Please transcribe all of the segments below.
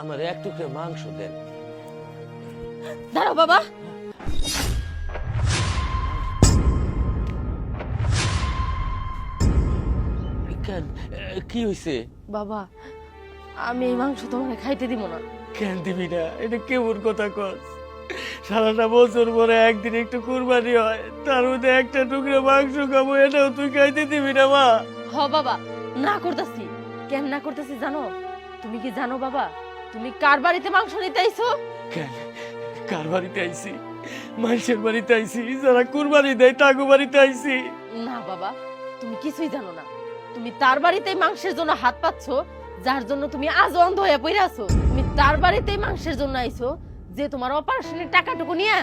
আমার এক টুকরো মাংস দেন। দাঁড়াও বাবা। কেন, কি হয়েছে? বাবা, আমি এই মাংস তোমাকে খাইতে দিব না। কেন দিবি না? এটা কেমন কথা কস? সারাটা বছর পরে একদিন একটু কুরবানি হয়, তার মধ্যে একটা টুকরো মাংস খাবো, এটাও তুই খাইতে দিবি না মা? হ বাবা, না করতেছি। কেন না করতেছি জানো? তুমি কি জানো বাবা, তুমি কার বাড়িতে মাংস নিতে আইছো? কেন, কার বাড়িতে আইছি? মানুষের বাড়িতে আইছি, যারা কুরবানি দেয় তাগো বাড়িতে আইছি। না বাবা, তুমি কিছুই জানো না। তুমি তার বাড়িতেই মাংসের জন্য হাত পাচ্ছ, যার জন্য তুমি আজ অন্ধ হয়ে পড়ে আছো। তুমি তার বাড়িতেই মাংসের জন্য আইছো, যে তোমার অপারেশনের টাকাটুকু নিয়ে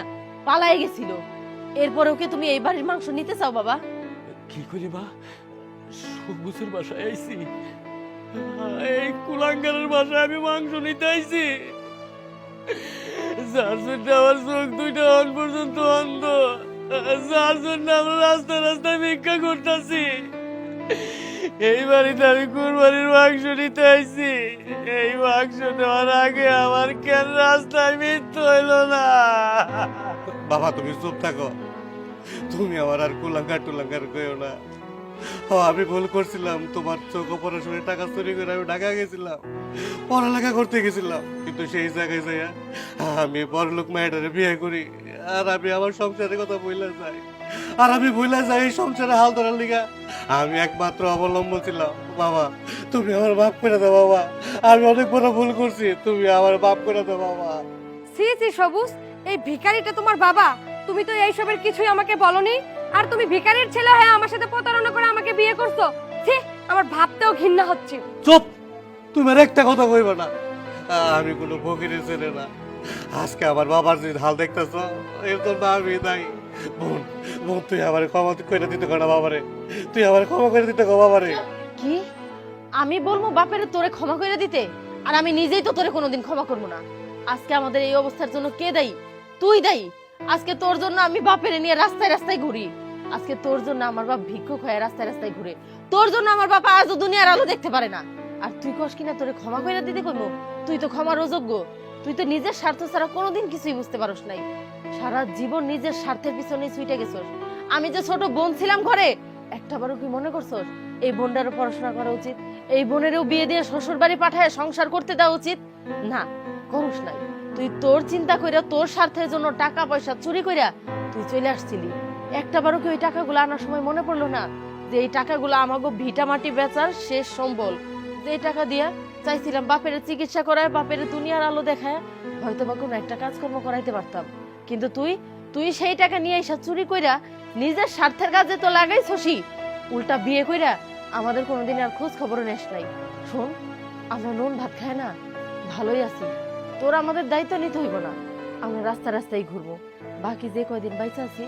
পালাই গেছিল। এরপরেও কি তুমি এই বাড়ির মাংস নিতে চাও বাবা? কি করি মা, সবুজের বাসায় আইছি, এই কুলাঙ্গারের বাসায় আমি মাংস নিতে আইছি, যার জন্য আমার চোখ দুইটা অন পর্যন্ত অন্ধ, যার জন্য আমরা রাস্তায় রাস্তায় ভিক্ষা করতেছি। এই বাড়িতে আমি কুরবানির মাংস নিতে আইছি। এই মাংস নেওয়ার আগে আমার কেন রাস্তায় মৃত্যু হইল না? বাবা তুমি চুপ থাকো, তুমি আমার আর কুলাঙ্গার টুলাঙ্গার কইও না। আমি ভুল করছিলাম, তোমার চোখ অপারেশনের টাকা চুরি করে আমি ঢাকা গেছিলাম, পড়ালেখা করতে গেছিলাম, কিন্তু সেই জায়গায় যাইয়া আমি বড়লোক মেয়েটারে বিয়ে করি, আর আমি আমার সংসারের কথা ভুলে যাই, আর আমি ভুলে যাই এই সংসারে হাল ধরার লিগা আমি একমাত্র অবলম্বন ছিলাম। বাবা তুমি আমার মাফ করে দাও বাবা, আমি অনেক বড় ভুল করছি, তুমি আমার মাফ করে দাও বাবা। সি সি সবুজ, এই ভিখারিটা তোমার বাবা? তুমি তো এইসবের কিছুই আমাকে বলনি, আর তুমি ভিখারির ছেলে হয়ে আমার সাথে প্রতারণা করে আমাকে বিয়ে করছো। ছি, আমার ভাবতেও ঘৃণা হচ্ছে। চুপ, তুমি আর একটা কথা কইবা না। আমি কোনো ফকিরের ছেলে না। আজকে আমার বাবার যে হাল দেখতেছ, এর জন্য আমি দায়ী। বোন, বোন তুই আমার ক্ষমা করে দিতে কো না বাবারে, তুই আমার ক্ষমা করে দিতে কো বাবারে। কি আমি বলবো বাপের তোরে ক্ষমা করে দিতে? আর আমি নিজেই তো তোরে কোনোদিন ক্ষমা করবো না। আজকে আমাদের এই অবস্থার জন্য কে দায়ী? তুই দায়ী। আজকে তোর জন্য আমি বাপের নিয়ে রাস্তায় রাস্তায় ঘুরি। আজকে তোর জন্য আমার বাপ ভিক্ষুক হয়ে রাস্তায় রাস্তায় ঘুরে। তোর জন্য আমার বাবা আজও দুনিয়ার আলো দেখতে পারে না। আর তুই কস কিনা তোরে ক্ষমা করে দিতে কইবো? তুই তো ক্ষমার অযোগ্য। তুই তো নিজের স্বার্থ ছাড়া কোনোদিন কিছুই বুঝতে পারস নাই। সারা জীবন নিজের স্বার্থের পিছনে ছুটে গেছস। আমি যে ছোট বোন ছিলাম ঘরে, একটাবারও কি মনে করছস এই বোনটারও পড়াশোনা করা উচিত, এই বোনেরও বিয়ে দিয়ে শ্বশুর বাড়ি পাঠায় সংসার করতে দেওয়া উচিত? না, করস নাই। তুই তোর চিন্তা কইরা, তোর স্বার্থের জন্য টাকা পয়সা চুরি কইরা তুই চলে আসছিলি। একটাবারও কি ওই টাকাগুলো আনার সময় মনে পড়লো না যে এই টাকাগুলো আমাকে ভিটা মাটি বেচার শেষ সম্বল? যে টাকা দিয়া চাইছিলাম বাপের চিকিৎসা করায়, বাপের দুনিয়ার আলো দেখায় হয়তো বা কোনো একটা কাজকর্ম করাইতে পারতাম। কিন্তু তুই সেই টাকা নিয়ে এসে চুরি কইরা নিজের স্বার্থের কাজে তো লাগাইছসি। উল্টা বিয়ে কইরা আমাদের কোনোদিন আর খোঁজ খবর নেস নাই। শোন, আমরা নুন ভাত খাই না, ভালোই আছি। তোর আমাদের দায়িত্ব নিতে হইব না। আমরা রাস্তা রাস্তায় ঘুরবো, বাকি যে কয়দিন বাইচা আছি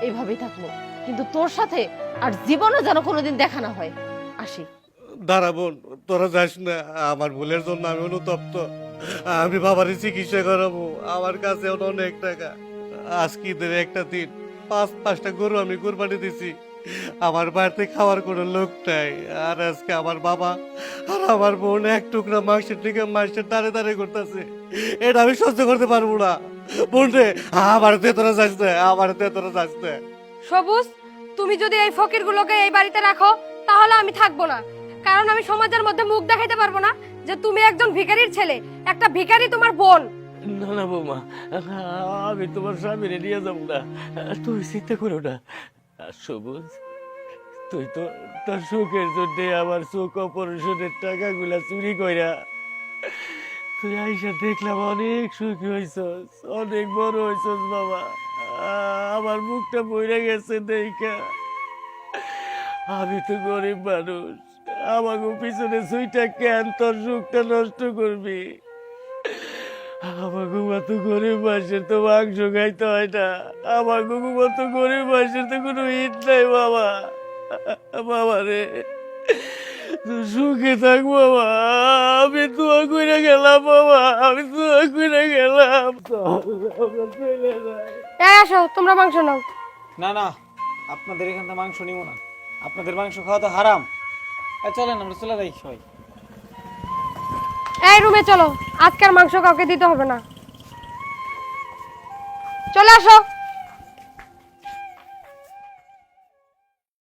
এইভাবেই থাকবো। কিন্তু তোর সাথে আর জীবনে যেন কোনোদিন দেখা না হয়। আসি। দাঁড়া বোন, তোরা যাস না, আমার ভুলের জন্য আমি অনুতপ্ত। আমি বাবারই চিকিৎসা করাবো, আমার কাছে অনেক টাকা। আজকে ঈদের একটা দিন, পাঁচটা গরু আমি কুরবানি দিছি, আমার বাড়িতে খাওয়ার কোনো লোক নাই। আর আজকে আমার বাবা আর আমার বোন এক টুকরা মাংসের থেকে মাংসের দাঁড়ে দাঁড়ে করতেছে, এটা আমি সহ্য করতে পারবো না। বোন রে, আমার তোরা যাস না, আমার তোরা যাস না। সবুজ, তুমি যদি এই ফকিরগুলোকে এই বাড়িতে রাখো তাহলে আমি থাকবো না, কারণ আমি সমাজের মধ্যে মুখ দেখাইতে পারবো না যে তুমি একজন ভিখারির ছেলে। একটা ভিখারি তোমার বোন। না না বৌমা, আমি তোমার স্বামীরে নিয়ে যাবো না, তুই চিন্তা করো না। সবুজ, তুই তো তোর সুখের জন্য আমার চোখ অপারেশনের টাকাগুলা চুরি কইরা তুই আইসা দেখলাম অনেক সুখী হইছস, অনেক বড় হইছস বাবা। আমার মুখটা বইরা গেছে দেখা। আমি তো গরিব মানুষ, আমাকে পিছনে সুইটা কেন তোর সুখটা নষ্ট করবি? আমাকে মতো গরিব মানুষের তো মাংস খাইতে হয় না, আমাকে মতো গরিব মানুষের তো কোনো ঈদ নাই বাবা। বাবা রে, তুই সুখে থাক বাবা, আমি দোয়া কইরা গেলাম বাবা, আমি দোয়া কইরা গেলাম। এই আসো, তোমরা মাংস নাও। না না, আপনাদের এখান থেকে মাংস নিব না, আপনাদের মাংস খাওয়া তো হারাম। চলেন আমরা চলে যাই সবাই। এই রুমে চলো, আজকের মাংস কাউকে দিতে হবে না। চলে আসো।